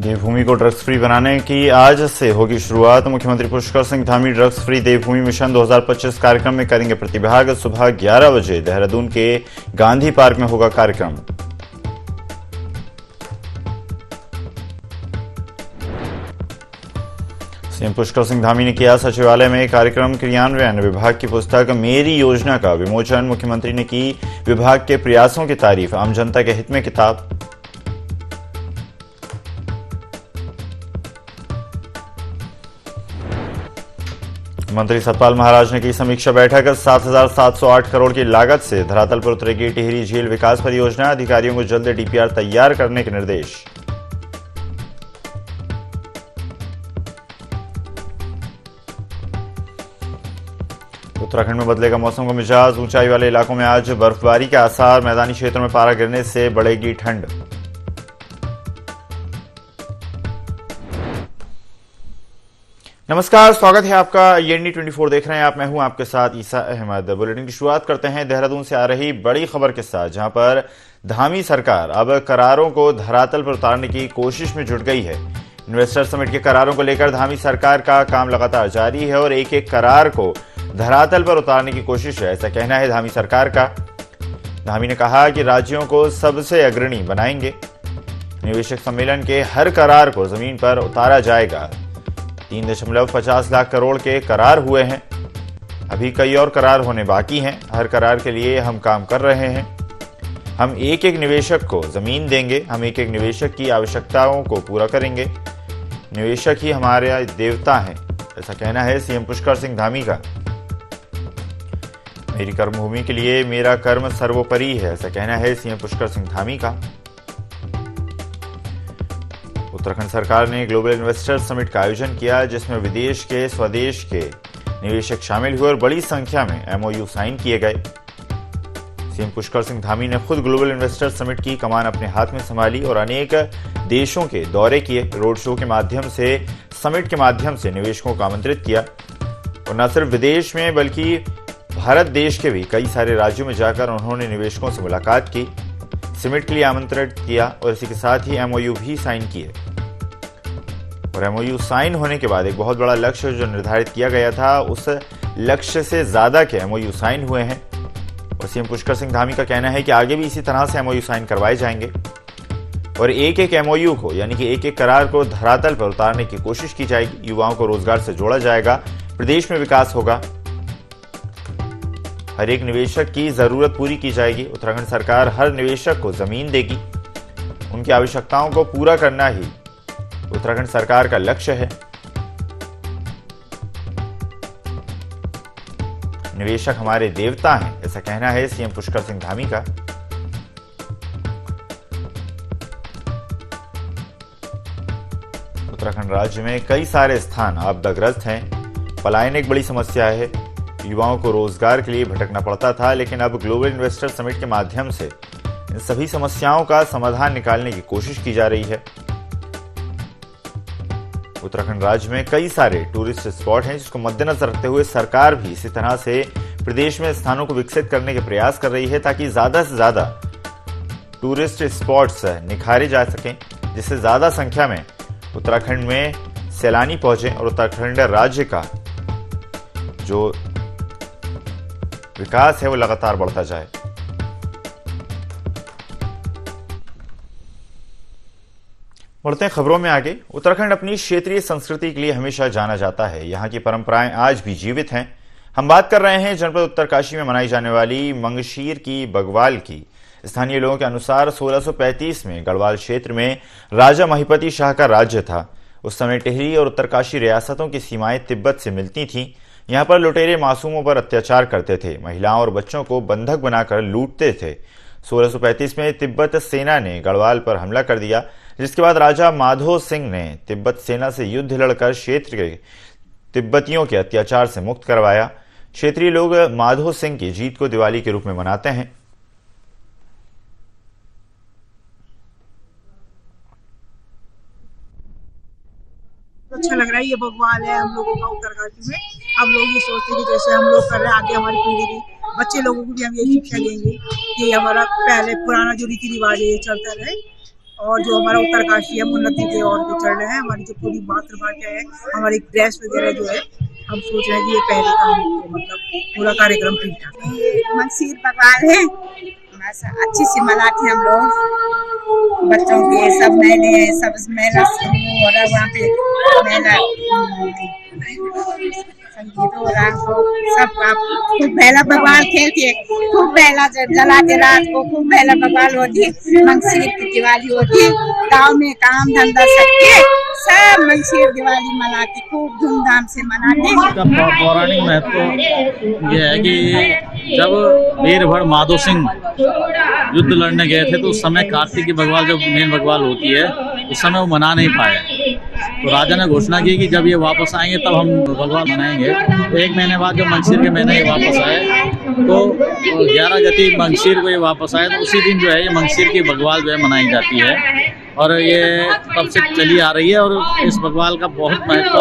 देवभूमि को drugs free बनाने की आज से होगी शुरुआत। मुख्यमंत्री पुष्कर सिंह धामी ड्रग्स फ्री देवभूमि मिशन 2025 कार्यक्रम में करेंगे प्रतिभाग। सुबह 11 बजे देहरादून के गांधी पार्क में होगा कार्यक्रम। सीएम पुष्कर सिंह धामी ने किया सचिवालय में कार्यक्रम क्रियान्वयन विभाग की पुस्तक मेरी योजना का विमोचन। मुख्यमंत्री ने की विभाग के प्रयासों की तारीफ। आम जनता के हित में किताब। मंत्री सतपाल महाराज ने की समीक्षा बैठक। 7,708 करोड़ की लागत से धरातल पर उतरेगी टिहरी झील विकास परियोजना। अधिकारियों को जल्द डीपीआर तैयार करने के निर्देश। उत्तराखंड में बदलेगा मौसम का मिजाज। ऊंचाई वाले इलाकों में आज बर्फबारी के आसार। मैदानी क्षेत्रों में पारा गिरने से बढ़ेगी ठंड। नमस्कार, स्वागत है आपका। येडनी 24 देख रहे हैं आप। मैं हूं आपके साथ ईसा अहमद। बुलेटिन की शुरुआत करते हैं देहरादून से आ रही बड़ी खबर के साथ, जहां पर धामी सरकार अब करारों को धरातल पर उतारने की कोशिश में जुट गई है। इन्वेस्टर समिट के करारों को लेकर धामी सरकार का काम लगातार जारी है और एक एक करार को धरातल पर उतारने की कोशिश है, ऐसा कहना है धामी सरकार का। धामी ने कहा कि राज्यों को सबसे अग्रणी बनाएंगे। निवेशक सम्मेलन के हर करार को जमीन पर उतारा जाएगा। 3.50 लाख करोड़ के करार हुए हैं। अभी कई और करार होने बाकी हैं। हर करार के लिए हम काम कर रहे हैं। हम एक एक निवेशक को जमीन देंगे। हम एक एक निवेशक की आवश्यकताओं को पूरा करेंगे। निवेशक ही हमारे देवता हैं, ऐसा कहना है सीएम पुष्कर सिंह धामी का। मेरी कर्मभूमि के लिए मेरा कर्म सर्वोपरि है, ऐसा कहना है सीएम पुष्कर सिंह धामी का। उत्तराखंड सरकार ने ग्लोबल इन्वेस्टर समिट का आयोजन किया, जिसमें विदेश के स्वदेश के निवेशक शामिल हुए और बड़ी संख्या में एमओयू साइन किए गए। सीएम पुष्कर सिंह धामी ने खुद ग्लोबल इन्वेस्टर समिट की कमान अपने हाथ में संभाली और अनेक देशों के दौरे किए। रोड शो के माध्यम से, समिट के माध्यम से निवेशकों को आमंत्रित किया और न सिर्फ विदेश में बल्कि भारत देश के भी कई सारे राज्यों में जाकर उन्होंने निवेशकों से मुलाकात की, समिट के लिए आमंत्रित किया और इसी के साथ ही एमओयू भी साइन किए। और एमओयू साइन होने के बाद एक बहुत बड़ा लक्ष्य जो निर्धारित किया गया था, उस लक्ष्य से ज्यादा के एमओयू साइन हुए हैं। और सीएम पुष्कर सिंह धामी का कहना है कि आगे भी इसी तरह से एमओयू साइन करवाए जाएंगे और एक एक एमओयू को, यानी कि एक एक करार को धरातल पर उतारने की कोशिश की जाएगी। युवाओं को रोजगार से जोड़ा जाएगा। प्रदेश में विकास होगा। हर एक निवेशक की जरूरत पूरी की जाएगी। उत्तराखंड सरकार हर निवेशक को जमीन देगी। उनकी आवश्यकताओं को पूरा करना ही उत्तराखंड सरकार का लक्ष्य है। निवेशक हमारे देवता हैं, ऐसा कहना है सीएम पुष्कर सिंह धामी का। उत्तराखंड राज्य में कई सारे स्थान आपदाग्रस्त हैं। पलायन एक बड़ी समस्या है। युवाओं को रोजगार के लिए भटकना पड़ता था, लेकिन अब ग्लोबल इन्वेस्टर समिट के माध्यम से इन सभी समस्याओं का समाधान निकालने की कोशिश की जा रही है। उत्तराखंड राज्य में कई सारे टूरिस्ट स्पॉट हैं, जिसको मद्देनजर रखते हुए सरकार भी इसी तरह से प्रदेश में स्थानों को विकसित करने के प्रयास कर रही है, ताकि ज्यादा से ज्यादा टूरिस्ट स्पॉट्स निखारे जा सकें, जिससे ज्यादा संख्या में उत्तराखंड में सैलानी पहुंचे और उत्तराखंड राज्य का जो विकास है वो लगातार बढ़ता जाए। बढ़ते हैं खबरों में आगे। उत्तराखंड अपनी क्षेत्रीय संस्कृति के लिए हमेशा जाना जाता है। यहाँ की परंपराएं आज भी जीवित हैं। हम बात कर रहे हैं जनपद उत्तरकाशी में मनाई जाने वाली मंगशीर की बगवाल की। स्थानीय लोगों के अनुसार 1635 में गढ़वाल क्षेत्र में राजा महिपति शाह का राज्य था। उस समय टिहरी और उत्तरकाशी रियासतों की सीमाएं तिब्बत से मिलती थीं। यहाँ पर लुटेरे मासूमों पर अत्याचार करते थे। महिलाओं और बच्चों को बंधक बनाकर लूटते थे। 1635 में तिब्बत सेना ने गढ़वाल पर हमला कर दिया, जिसके बाद राजा माधो सिंह ने तिब्बत सेना से युद्ध लड़कर क्षेत्र के तिब्बतियों के अत्याचार से मुक्त करवाया। क्षेत्रीय लोग माधो सिंह की जीत को दिवाली के रूप में मनाते हैं। अच्छा लग रहा है। ये बगवाल है हम लोगों का उत्तरकाशी में। हम लोग ये सोचते हैं कि जैसे हम लोग कर रहे हैं, आगे हमारी पीढ़ी भी, बच्चे लोगों को भी हम ये शिक्षा देंगे कि हमारा पहले पुराना जो रीति रिवाज है ये चलता रहे। और जो हमारा उत्तरकाशी है उन्नति की ओर भी चल रहे हैं। हमारी जो पूरी मातृभाषा है, हमारी ड्रेस वगैरह जो है, हम सोच रहे हैं कि ये पहले का हमको मतलब पूरा कार्यक्रम ठीक ठाक। ये मंगशीर भगवान है, बस अच्छी सी मनाते हम लोग, बच्चों के सब मेले, सब मेला शुरू हो रहा है वहाँ पे, मेला संगीत हो रहा है, सब खूब बेला भगवान खेलते, खूब बेला जलाते रात को, खूब बेला भगवान होती, मंगशीर की दिवाली होती, गांव में काम धंधा सबके सब मंगशीर दिवाली मनाते, खूब धूमधाम से मनाते। इसका पौराणिक महत्व यह है कि जब वीरभर माधो सिंह युद्ध लड़ने गए थे तो उस समय कार्तिक की भगवान जब मेन भगवान होती है उस समय वो मना नहीं पाए, तो राजा ने घोषणा की कि जब ये वापस आएंगे तब हम भगवान मनाएंगे। तो एक महीने बाद जब मंगशीर के महीने ये वापस आए तो 11 गति मंगशीर को ये वापस आए, तो उसी दिन जो है ये मंगशीर की भगवान जो है मनाई जाती है और ये तब से चली आ रही है। और इस भगवान का बहुत महत्व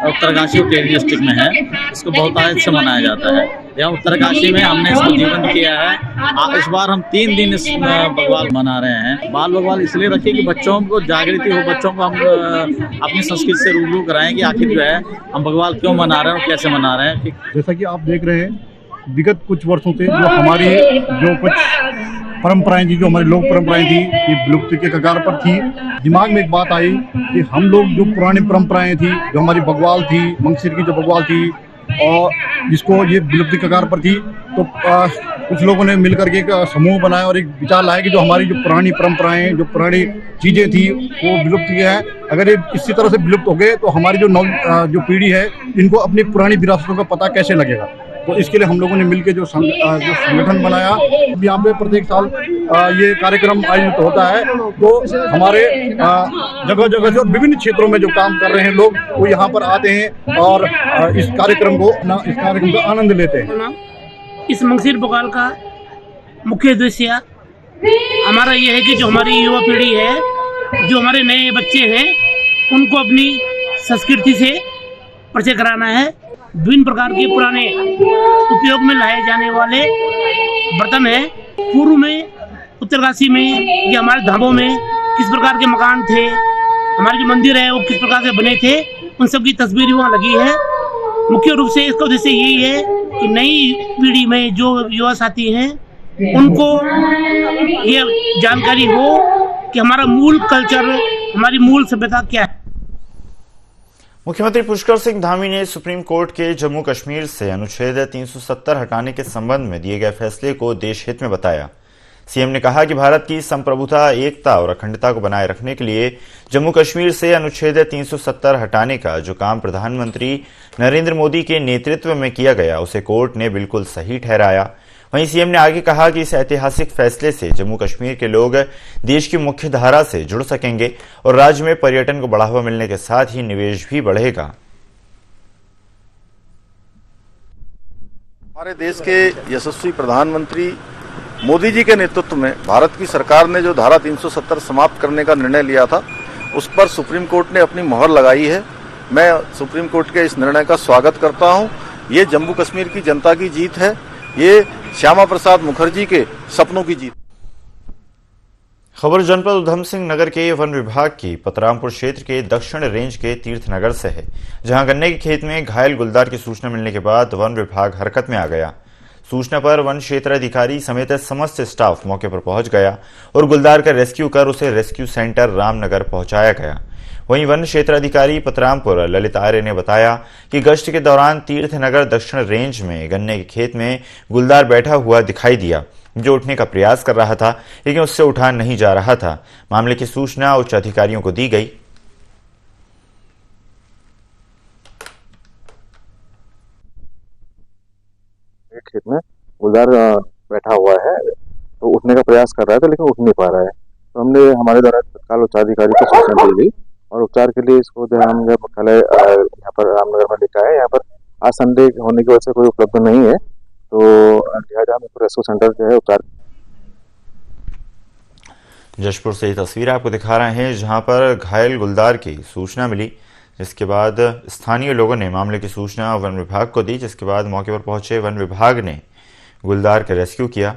उत्तरकाशी और टेहरी डिस्ट्रिक्ट में है, इसको बहुत आयत से मनाया जाता है। यहाँ उत्तरकाशी में हमने इसको जीवंत किया है। इस बार हम 3 दिन इस भगवान मना रहे हैं। बाल भगवान इसलिए रखिए कि बच्चों को जागृति हो, बच्चों को हम अपनी संस्कृति से रूबरू कराएं कि आखिर जो है हम भगवान क्यों मना रहे हैं और कैसे मना रहे हैं। जैसा कि आप देख रहे हैं विगत कुछ वर्षों से जो हमारी जो कुछ परंपराएं थी, जो हमारी लोक परंपराएं थी, ये विलुप्ति के कगार पर थी। दिमाग में एक बात आई कि हम लोग जो पुरानी परंपराएं थी, जो हमारी बग्वाल थी, मंगशीर की जो बग्वाल थी और जिसको ये विलुप्ति कगार पर थी, तो कुछ लोगों ने मिलकर के एक समूह बनाया और एक विचार लाया कि जो हमारी जो पुरानी परंपराएं, जो पुरानी चीज़ें थी वो विलुप्त की है। अगर ये इसी तरह से विलुप्त हो गए तो हमारी जो पीढ़ी है इनको अपनी पुरानी विरासतों का पता कैसे लगेगा। तो इसके लिए हम लोगों ने मिलकर जो संगठन बनाया। यहाँ पे प्रत्येक साल ये कार्यक्रम आयोजित होता है, तो हमारे जगह जगह से और विभिन्न क्षेत्रों में जो काम कर रहे हैं लोग वो यहाँ पर आते हैं और इस कार्यक्रम का आनंद लेते हैं। इस मंगशीर बग्वाल का मुख्य उद्देश्य हमारा ये है कि जो हमारी युवा पीढ़ी है, जो हमारे नए बच्चे हैं, उनको अपनी संस्कृति से परिचय कराना है। विभिन्न प्रकार के पुराने उपयोग में लाए जाने वाले बर्तन हैं। पूर्व में उत्तरकाशी में या हमारे धामों में किस प्रकार के मकान थे, हमारे जो मंदिर है वो किस प्रकार से बने थे, उन सब की तस्वीर वहाँ लगी है। मुख्य रूप से इसका उद्देश्य यही है कि नई पीढ़ी में जो युवा साथी हैं उनको ये जानकारी हो कि हमारा मूल कल्चर, हमारी मूल सभ्यता क्या है। मुख्यमंत्री पुष्कर सिंह धामी ने सुप्रीम कोर्ट के जम्मू कश्मीर से अनुच्छेद 370 हटाने के संबंध में दिए गए फैसले को देश हित में बताया। सीएम ने कहा कि भारत की संप्रभुता, एकता और अखंडता को बनाए रखने के लिए जम्मू कश्मीर से अनुच्छेद 370 हटाने का जो काम प्रधानमंत्री नरेंद्र मोदी के नेतृत्व में किया गया उसे कोर्ट ने बिल्कुल सही ठहराया। वहीं सीएम ने आगे कहा कि इस ऐतिहासिक फैसले से जम्मू कश्मीर के लोग देश की मुख्य धारा से जुड़ सकेंगे और राज्य में पर्यटन को बढ़ावा मिलने के साथ ही निवेश भी बढ़ेगा। हमारे देश के यशस्वी प्रधानमंत्री मोदी जी के नेतृत्व में भारत की सरकार ने जो धारा 370 समाप्त करने का निर्णय लिया था, उस पर सुप्रीम कोर्ट ने अपनी मोहर लगाई है। मैं सुप्रीम कोर्ट के इस निर्णय का स्वागत करता हूं। ये जम्मू कश्मीर की जनता की जीत है, ये श्यामा प्रसाद मुखर्जी के सपनों की जीत। खबर जनपद उधम सिंह नगर के वन विभाग की पतरामपुर क्षेत्र के दक्षिण रेंज के तीर्थनगर से है, जहां गन्ने के खेत में घायल गुलदार की सूचना मिलने के बाद वन विभाग हरकत में आ गया। सूचना पर वन क्षेत्र अधिकारी समेत समस्त स्टाफ मौके पर पहुंच गया और गुलदार का रेस्क्यू कर उसे रेस्क्यू सेंटर रामनगर पहुंचाया गया। वहीं वन क्षेत्र अधिकारी पतरामपुर ललित आर्य ने बताया कि गश्त के दौरान तीर्थनगर दक्षिण रेंज में गन्ने के खेत में गुलदार बैठा हुआ दिखाई दिया, जो उठने का प्रयास कर रहा था लेकिन उससे उठा नहीं जा रहा था। मामले की सूचना उच्च अधिकारियों को दी गई। खेत में गुलदार बैठा हुआ है, तो उठने का प्रयास कर रहा था लेकिन उठ नहीं पा रहा है। तो हमने हमारे द्वारा तत्काल उच्चाधिकारी को सूचना दी गई और उपचार के लिए इसको जो हम मुख्यालय यहाँ पर रामनगर में लेकर आए। यहाँ पर आज संडे होने की वजह से कोई उपलब्ध नहीं है, तो लिहाजा हम रेस्क्यू सेंटर जो है उपचार। जशपुर से ये तस्वीर आपको दिखा रहे हैं, जहां पर घायल गुलदार की सूचना मिली, जिसके बाद स्थानीय लोगों ने मामले की सूचना वन विभाग को दी, जिसके बाद मौके पर पहुंचे वन विभाग ने गुलदार का रेस्क्यू किया।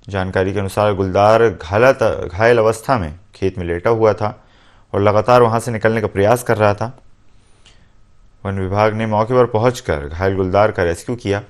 जानकारी के अनुसार गुलदार घायल अवस्था में खेत में लेटा हुआ था और लगातार वहां से निकलने का प्रयास कर रहा था। वन विभाग ने मौके पर पहुंचकर घायल गुलदार का रेस्क्यू किया।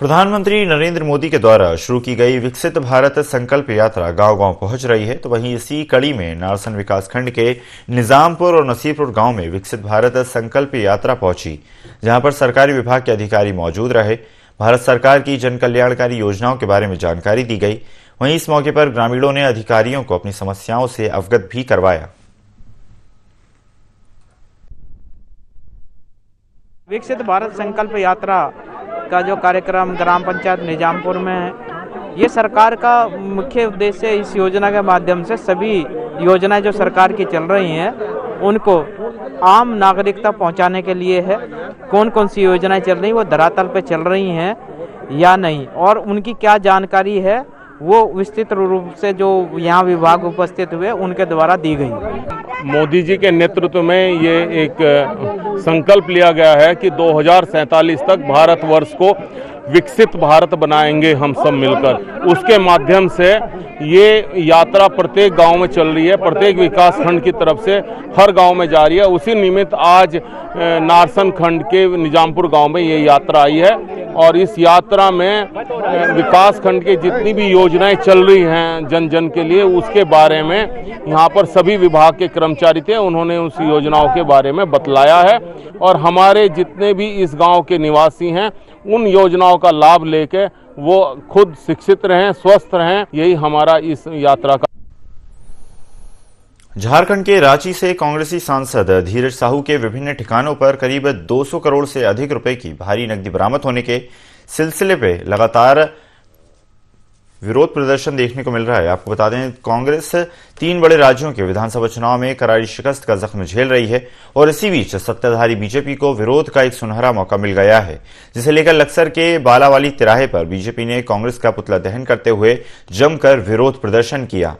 प्रधानमंत्री नरेंद्र मोदी के द्वारा शुरू की गई विकसित भारत संकल्प यात्रा गांव-गांव पहुंच रही है, तो वहीं इसी कड़ी में नारसन विकासखंड के निजामपुर और नसीरपुर गांव में विकसित भारत संकल्प यात्रा पहुंची, जहां पर सरकारी विभाग के अधिकारी मौजूद रहे। भारत सरकार की जन कल्याणकारी योजनाओं के बारे में जानकारी दी गई। वहीं इस मौके पर ग्रामीणों ने अधिकारियों को अपनी समस्याओं से अवगत भी करवाया। विकसित भारत संकल्प यात्रा का जो कार्यक्रम ग्राम पंचायत निजामपुर में है, ये सरकार का मुख्य उद्देश्य इस योजना के माध्यम से सभी योजनाएं जो सरकार की चल रही हैं उनको आम नागरिक तक पहुंचाने के लिए है। कौन कौन सी योजनाएं चल रही, वो धरातल पे चल रही हैं या नहीं, और उनकी क्या जानकारी है, वो विस्तृत रूप से जो यहाँ विभाग उपस्थित हुए उनके द्वारा दी गई। मोदी जी के नेतृत्व में ये एक संकल्प लिया गया है कि 2047 तक भारतवर्ष को विकसित भारत बनाएंगे हम सब मिलकर। उसके माध्यम से ये यात्रा प्रत्येक गांव में चल रही है, प्रत्येक विकास खंड की तरफ से हर गांव में जा रही है। उसी निमित्त आज नारसन खंड के निजामपुर गांव में ये यात्रा आई है और इस यात्रा में विकास खंड की जितनी भी योजनाएं चल रही हैं जन जन के लिए, उसके बारे में यहाँ पर सभी विभाग के कर्मचारी थे, उन्होंने उस योजनाओं के बारे में बतलाया है और हमारे जितने भी इस गांव के निवासी हैं उन योजनाओं का लाभ लेके वो खुद शिक्षित रहें, स्वस्थ रहें, यही हमारा इस यात्रा का। झारखंड के रांची से कांग्रेसी सांसद धीरज साहू के विभिन्न ठिकानों पर करीब 200 करोड़ से अधिक रुपए की भारी नकदी बरामद होने के सिलसिले पे लगातार विरोध प्रदर्शन देखने को मिल रहा है। आपको बता दें, कांग्रेस 3 बड़े राज्यों के विधानसभा चुनाव में करारी शिकस्त का जख्म झेल रही है और इसी बीच सत्ताधारी बीजेपी को विरोध का एक सुनहरा मौका मिल गया है, जिसे लेकर लक्सर के बालावाली तिराहे पर बीजेपी ने कांग्रेस का पुतला दहन करते हुए जमकर विरोध प्रदर्शन किया।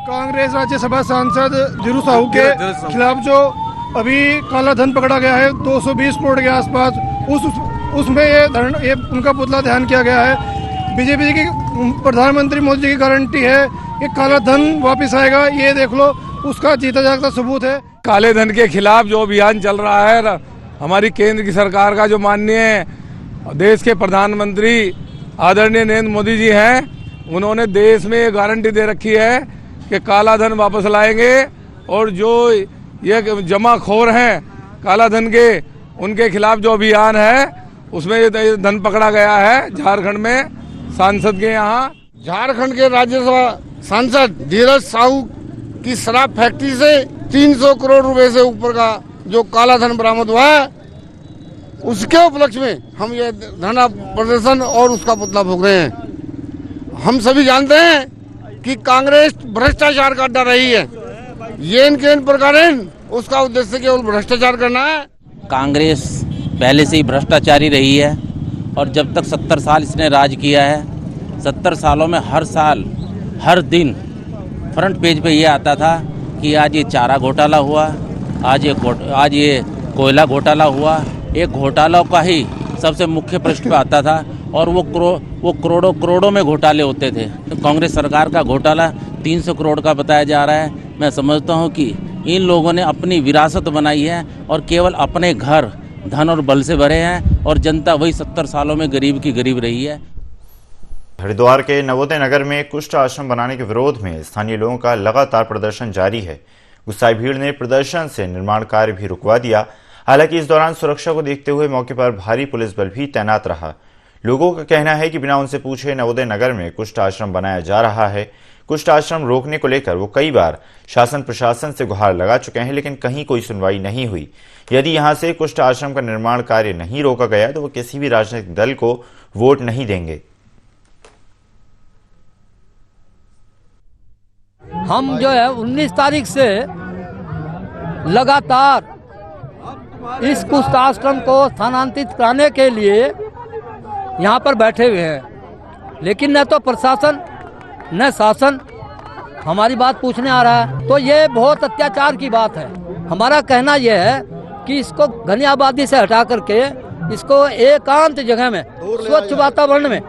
कांग्रेस राज्यसभा सांसद धीरज साहू के खिलाफ जो अभी काला धन पकड़ा गया है 220 करोड़ के आसपास, उसमें ये उनका पुतला दहन किया गया है। बीजेपी की प्रधानमंत्री मोदी जी की गारंटी है कि काला धन वापस आएगा, ये देख लो, उसका जीता जागता सबूत है। काले धन के खिलाफ जो अभियान चल रहा है, हमारी केंद्र की सरकार का जो माननीय देश के प्रधानमंत्री आदरणीय नरेंद्र मोदी जी हैं, उन्होंने देश में ये गारंटी दे रखी है कि काला धन वापस लाएंगे और जो ये जमाखोर हैं काला धन के, उनके खिलाफ जो अभियान है उसमें ये धन पकड़ा गया है। झारखंड में सांसद के यहाँ झारखंड के राज्यसभा सांसद धीरज साहू की शराब फैक्ट्री से 300 करोड़ रुपए से ऊपर का जो काला धन बरामद हुआ है, उसके उपलक्ष्य में हम ये धरना प्रदर्शन और उसका पुतला फूंक रहे हैं। हम सभी जानते हैं कि कांग्रेस भ्रष्टाचार का अड्डा रही है, ये इनके प्रकार उसका उद्देश्य केवल भ्रष्टाचार करना है। कांग्रेस पहले से ही भ्रष्टाचारी रही है और जब तक 70 साल इसने राज किया है, 70 सालों में हर साल हर दिन फ्रंट पेज पे ये आता था कि आज ये चारा घोटाला हुआ, आज ये कोयला घोटाला हुआ। एक घोटालों का ही सबसे मुख्य पृष्ठ पे आता था और वो करोड़ों में घोटाले होते थे। तो कांग्रेस सरकार का घोटाला 300 करोड़ का बताया जा रहा है। मैं समझता हूँ कि इन लोगों ने अपनी विरासत बनाई है और केवल अपने घर धन और बल से भरे हैं और जनता वही 70 सालों में गरीब की गरीब रही है। हरिद्वार के नवोदय नगर में कुष्ठ आश्रम बनाने के विरोध में स्थानीय लोगों का लगातार प्रदर्शन जारी है। गुस्साई भीड़ ने प्रदर्शन से निर्माण कार्य भी रुकवा दिया। हालांकि इस दौरान सुरक्षा को देखते हुए मौके पर भारी पुलिस बल भी तैनात रहा। लोगों का कहना है कि बिना उनसे पूछे नवोदय नगर में कुष्ठ आश्रम बनाया जा रहा है। कुष्ठ आश्रम रोकने को लेकर वो कई बार शासन प्रशासन से गुहार लगा चुके हैं, लेकिन कहीं कोई सुनवाई नहीं हुई। यदि यहां से कुष्ठ आश्रम का निर्माण कार्य नहीं रोका गया तो वो किसी भी राजनीतिक दल को वोट नहीं देंगे। हम जो है 19 तारीख से लगातार इस कुष्ठ आश्रम को स्थानांतरित कराने के लिए यहाँ पर बैठे हुए हैं, लेकिन न तो प्रशासन न शासन हमारी बात पूछने आ रहा है, तो ये बहुत अत्याचार की बात है। हमारा कहना यह है कि इसको घनी आबादी से हटा करके इसको एकांत जगह में स्वच्छ वातावरण में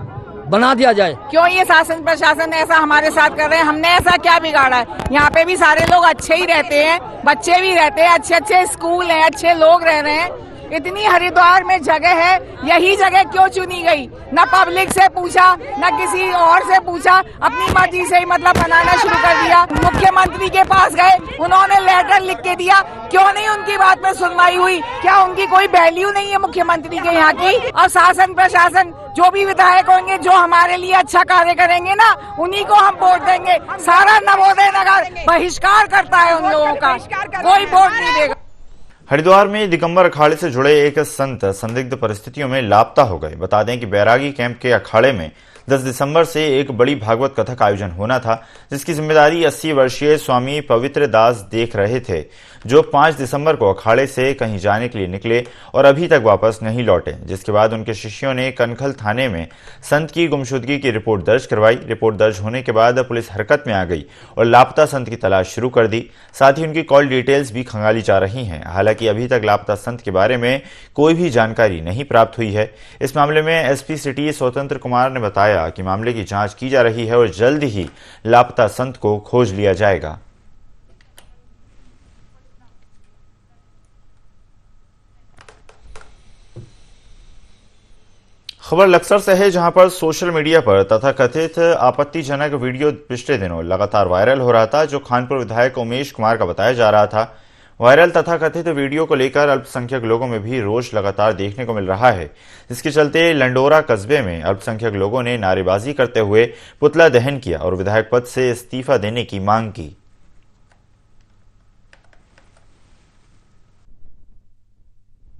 बना दिया जाए। क्यों ये शासन प्रशासन ऐसा हमारे साथ कर रहे हैं? हमने ऐसा क्या बिगाड़ा है? यहाँ पे भी सारे लोग अच्छे ही रहते हैं, बच्चे भी रहते हैं, अच्छे अच्छे स्कूल हैं, अच्छे लोग रह रहे हैं। इतनी हरिद्वार में जगह है, यही जगह क्यों चुनी गई? न पब्लिक से पूछा, न किसी और से पूछा, अपनी मर्जी से ही मतलब बनाना शुरू कर दिया। मुख्यमंत्री के पास गए, उन्होंने लेटर लिख के दिया, क्यों नहीं उनकी बात में सुनवाई हुई? क्या उनकी कोई वैल्यू नहीं है मुख्यमंत्री के यहाँ की? और शासन प्रशासन जो भी विधायक होंगे, जो हमारे लिए अच्छा कार्य करेंगे ना, उन्हीं को हम वोट देंगे। सारा नवोदय नगर बहिष्कार करता है उन लोगों का, कोई वोट नहीं देगा। हरिद्वार में दिगंबर अखाड़े से जुड़े एक संत संदिग्ध परिस्थितियों में लापता हो गए। बता दें कि बैरागी कैंप के अखाड़े में 10 दिसंबर से एक बड़ी भागवत कथा का आयोजन होना था, जिसकी जिम्मेदारी 80 वर्षीय स्वामी पवित्र दास देख रहे थे, जो 5 दिसंबर को अखाड़े से कहीं जाने के लिए निकले और अभी तक वापस नहीं लौटे। जिसके बाद उनके शिष्यों ने कनखल थाने में संत की गुमशुदगी की रिपोर्ट दर्ज करवाई। रिपोर्ट दर्ज होने के बाद पुलिस हरकत में आ गई और लापता संत की तलाश शुरू कर दी। साथ ही उनकी कॉल डिटेल्स भी खंगाली जा रही हैं। हालांकि अभी तक लापता संत के बारे में कोई भी जानकारी नहीं प्राप्त हुई है। इस मामले में एसपी सिटी स्वतंत्र कुमार ने बताया कि मामले की जांच की जा रही है और जल्द ही लापता संत को खोज लिया जाएगा। खबर लक्सर से है, जहां पर सोशल मीडिया पर तथाकथित आपत्तिजनक वीडियो पिछले दिनों लगातार वायरल हो रहा था, जो खानपुर विधायक उमेश कुमार का बताया जा रहा था। वायरल तथाकथित वीडियो को लेकर अल्पसंख्यक लोगों में भी रोष लगातार देखने को मिल रहा है, जिसके चलते लंडोरा कस्बे में अल्पसंख्यक लोगों ने नारेबाजी करते हुए पुतला दहन किया और विधायक पद से इस्तीफा देने की मांग की।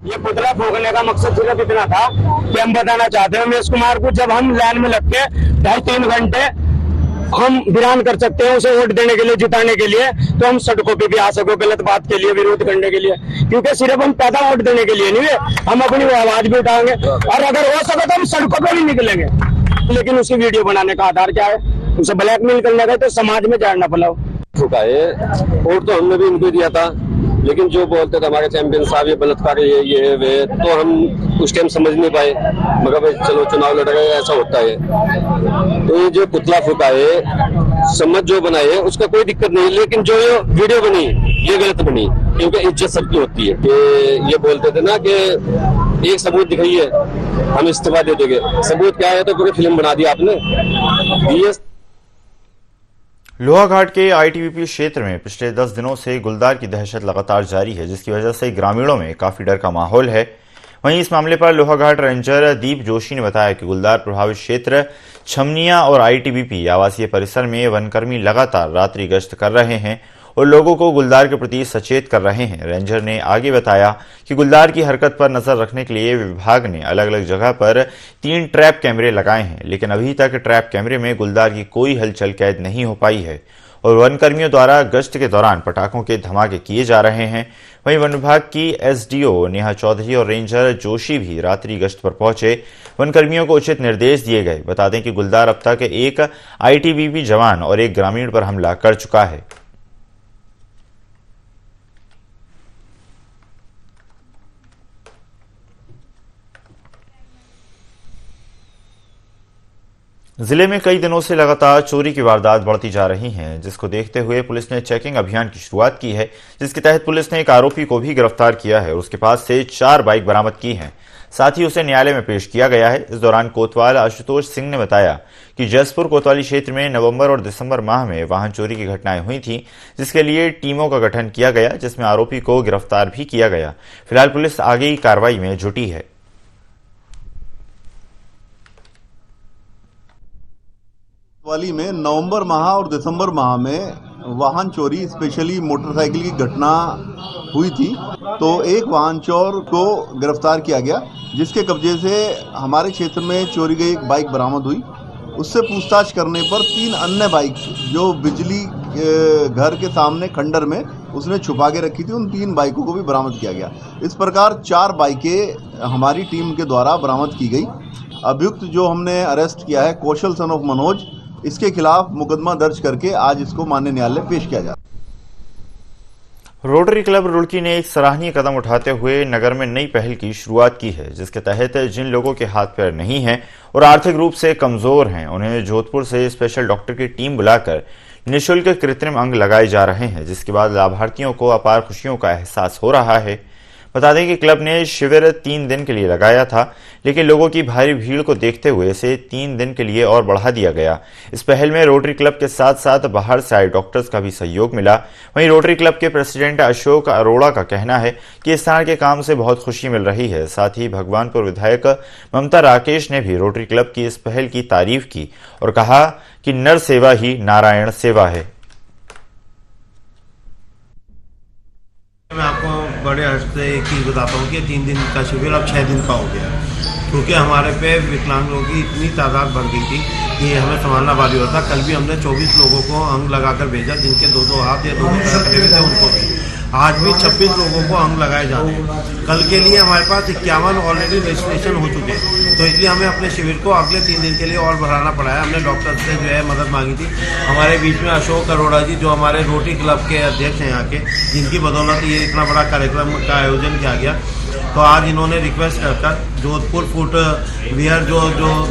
ये पुतला फूकने का मकसद सिर्फ इतना था कि हम बताना चाहते हैं उमेश कुमार को, जब हम लाइन में लग के 2.5-3 घंटे हम वीरान कर सकते हैं उसे वोट देने के लिए, जिताने के लिए, तो हम सड़कों पे भी आ सको गलत बात के लिए विरोध करने के लिए, क्योंकि सिर्फ हम पैदा वोट देने के लिए नहीं है, हम अपनी आवाज भी उठाएंगे और अगर हो सके तो हम सड़कों पे भी निकलेंगे। लेकिन उसकी वीडियो बनाने का आधार क्या है? उसे ब्लैकमेल करने का, तो समाज में जाना फैलाओ। वोट तो हमने भी उनको दिया था, लेकिन जो बोलते थे हमारे चैंपियन साहब ये बलात्कार ये वे, तो हम उस टाइम समझ नहीं पाए, मगर भाई चलो चुनाव लड़ रहे ऐसा होता है। तो ये जो पुतला फूका है, समझ जो बनाए उसका कोई दिक्कत नहीं, लेकिन जो ये वीडियो बनी ये गलत बनी, क्योंकि इज्जत सबकी होती है। ये बोलते थे ना कि एक सबूत दिखाइए हम इस्तीफा दे देंगे, सबूत क्या है? तो पूरी फिल्म बना दी आपने। लोहाघाट के आईटीबीपी क्षेत्र में पिछले 10 दिनों से गुलदार की दहशत लगातार जारी है, जिसकी वजह से ग्रामीणों में काफी डर का माहौल है। वहीं इस मामले पर लोहाघाट रेंजर दीप जोशी ने बताया कि गुलदार प्रभावित क्षेत्र छमनिया और आईटीबीपी आवासीय परिसर में वनकर्मी लगातार रात्रि गश्त कर रहे हैं और लोगों को गुलदार के प्रति सचेत कर रहे हैं। रेंजर ने आगे बताया कि गुलदार की हरकत पर नजर रखने के लिए विभाग ने अलग अलग जगह पर 3 ट्रैप कैमरे लगाए हैं, लेकिन अभी तक ट्रैप कैमरे में गुलदार की कोई हलचल कैद नहीं हो पाई है और वनकर्मियों द्वारा गश्त के दौरान पटाखों के धमाके किए जा रहे हैं। वहीं वन विभाग की एसडीओ नेहा चौधरी और रेंजर जोशी भी रात्रि गश्त पर पहुंचे। वनकर्मियों को उचित निर्देश दिए गए। बता दें कि गुलदार अब तक एक आईटीबीपी जवान और एक ग्रामीण पर हमला कर चुका है। जिले में कई दिनों से लगातार चोरी की वारदात बढ़ती जा रही हैं, जिसको देखते हुए पुलिस ने चेकिंग अभियान की शुरुआत की है, जिसके तहत पुलिस ने एक आरोपी को भी गिरफ्तार किया है और उसके पास से 4 बाइक बरामद की हैं। साथ ही उसे न्यायालय में पेश किया गया है। इस दौरान कोतवाल आशुतोष सिंह ने बताया कि जसपुर कोतवाली क्षेत्र में नवंबर और दिसंबर माह में वाहन चोरी की घटनाएं हुई थी, जिसके लिए टीमों का गठन किया गया, जिसमें आरोपी को गिरफ्तार भी किया गया। फिलहाल पुलिस आगे की कार्रवाई में जुटी है। कोतवाली में नवंबर माह और दिसंबर माह में वाहन चोरी, स्पेशली मोटरसाइकिल की घटना हुई थी, तो एक वाहन चोर को गिरफ्तार किया गया, जिसके कब्जे से हमारे क्षेत्र में चोरी गई एक बाइक बरामद हुई। उससे पूछताछ करने पर 3 अन्य बाइक जो बिजली घर के सामने खंडर में उसने छुपा के रखी थी, उन 3 बाइकों को भी बरामद किया गया। इस प्रकार 4 बाइकें हमारी टीम के द्वारा बरामद की गई। अभियुक्त जो हमने अरेस्ट किया है, कौशल सन ऑफ मनोज, इसके खिलाफ मुकदमा दर्ज करके आज इसको माननीय न्यायालय पेश किया जा। रोटरी क्लब रुड़की ने एक सराहनीय कदम उठाते हुए नगर में नई पहल की शुरुआत की है, जिसके तहत जिन लोगों के हाथ पैर नहीं हैं और आर्थिक रूप से कमजोर हैं, उन्हें जोधपुर से स्पेशल डॉक्टर की टीम बुलाकर निःशुल्क कृत्रिम अंग लगाए जा रहे हैं, जिसके बाद लाभार्थियों को अपार खुशियों का एहसास हो रहा है। बता दें कि क्लब ने शिविर 3 दिन के लिए लगाया था, लेकिन लोगों की भारी भीड़ को देखते हुए इसे 3 दिन के लिए और बढ़ा दिया गया। इस पहल में रोटरी क्लब के साथ साथ बाहर से आए डॉक्टर्स का भी सहयोग मिला। वहीं रोटरी क्लब के प्रेसिडेंट अशोक अरोड़ा का कहना है कि इस तरह के काम से बहुत खुशी मिल रही है। साथ ही भगवानपुर विधायक ममता राकेश ने भी रोटरी क्लब की इस पहल की तारीफ की और कहा कि नर सेवा ही नारायण सेवा है। मैं आपको बड़े हर्ष से एक चीज़ बताता हूँ कि 3 दिन का शिविर अब 6 दिन का हो गया, क्योंकि हमारे पे विकलांग लोगों की इतनी तादाद बढ़ गई थी कि हमें संभालना भारी होता। कल भी हमने 24 लोगों को अंग लगाकर भेजा, जिनके 2-2 हाथ या 2 पैर कटे हुए थे उनको भी। आज भी 26 लोगों को अंग लगाए जा रहे हैं। कल के लिए हमारे पास 51 ऑलरेडी रजिस्ट्रेशन हो चुके हैं, तो इसलिए हमें अपने शिविर को अगले 3 दिन के लिए और बढ़ाना पड़ा है। हमने डॉक्टर से जो है मदद मांगी थी। हमारे बीच में अशोक अरोड़ा जी, जो हमारे रोटरी क्लब के अध्यक्ष हैं यहाँ के, जिनकी बदौलत ये इतना बड़ा कार्यक्रम का आयोजन किया गया। तो आज इन्होंने रिक्वेस्ट कर जोधपुर फुटवियर जो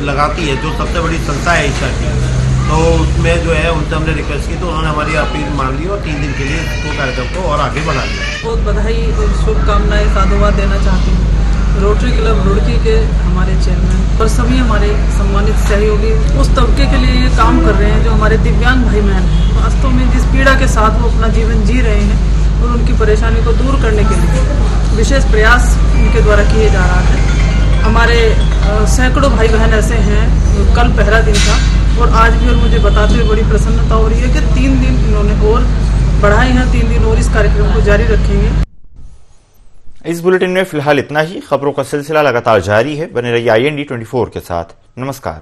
लगाती है, जो सबसे बड़ी संस्था है एशिया की, तो उसमें जो है उनसे हमने रिक्वेस्ट की, तो उन्होंने हमारी अपील मान ली और 3 दिन के लिए इसको कार्यक्रम को और आगे बढ़ा दिया। बहुत बधाई और शुभकामनाएं साधुवाद देना चाहती हूँ रोटरी क्लब रुड़की के हमारे चेयरमैन और सभी हमारे सम्मानित सहयोगी उस तबके के लिए ये काम कर रहे हैं जो हमारे दिव्यांग भाई बहन हैं। वास्तव में जिस पीड़ा के साथ वो अपना जीवन जी रहे हैं और उनकी परेशानी को दूर करने के लिए विशेष प्रयास इनके द्वारा किए जा रहा है। हमारे सैकड़ों भाई बहन ऐसे हैं, कल पहला दिन था और आज भी, और मुझे बताते हुए बड़ी प्रसन्नता हो रही है कि 3 दिन इन्होंने और बढ़ाए हैं, 3 दिन और इस कार्यक्रम को जारी रखेंगे। इस बुलेटिन में फिलहाल इतना ही। खबरों का सिलसिला लगातार जारी है। बने रहिए IND24 के साथ। नमस्कार।